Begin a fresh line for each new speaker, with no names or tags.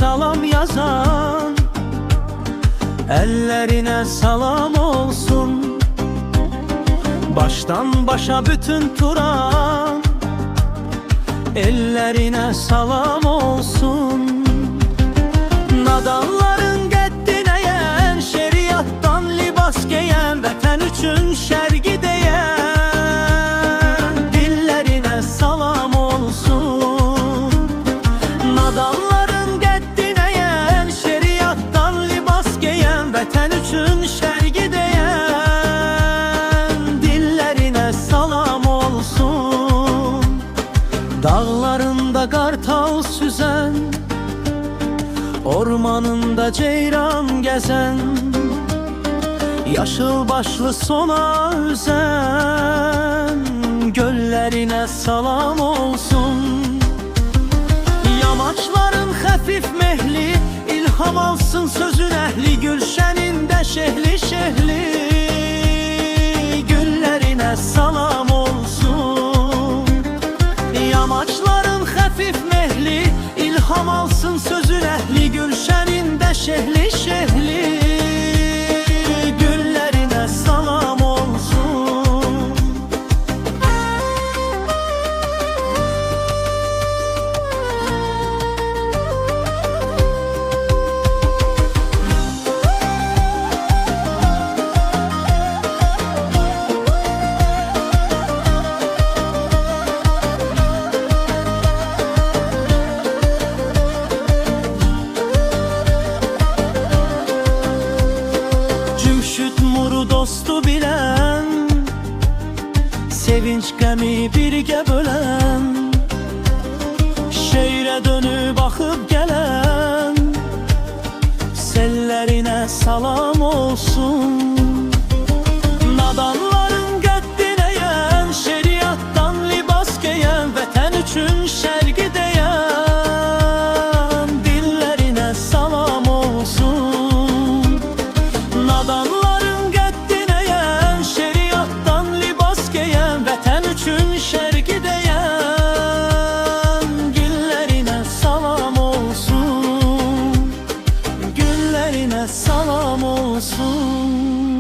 salam yazan, ellerine salam olsun. Baştan başa bütün Turan, ellerine salam olsun. Nadanların geddine yen, şeriattan libas giyen, vətən üçün şərgi deyən, dillerine salam olsun. Nadanların geddine yen, şeriattan libas giyen, vətən üçün şərgi deyən, dillerine salam olsun. Dağlarında qartal süzən, ormanında ceyran gezen, yaşıl başlı sona üzen, göllerine salam olsun. Yamaçların xəfif mehli, ilham alsın sözün əhli, gülşənində şehli şehli, güllerine salam olsun. Yamaçların xəfif mehli, ilham alsın sözün əhli, gülşənində şehli şehli, güllerine salam olsun. Dostu bilen, sevinç qəmi birgə bölən, şeirə dönüb axıb gələn, sellerine salam olsun. Nadanların qəddinə yen, şeriattan libas giyen, vətən üçün şərgi deyən, dillerine salam olsun. Nadanların şərgi deyən, güllerine salam olsun, güllerine salam olsun.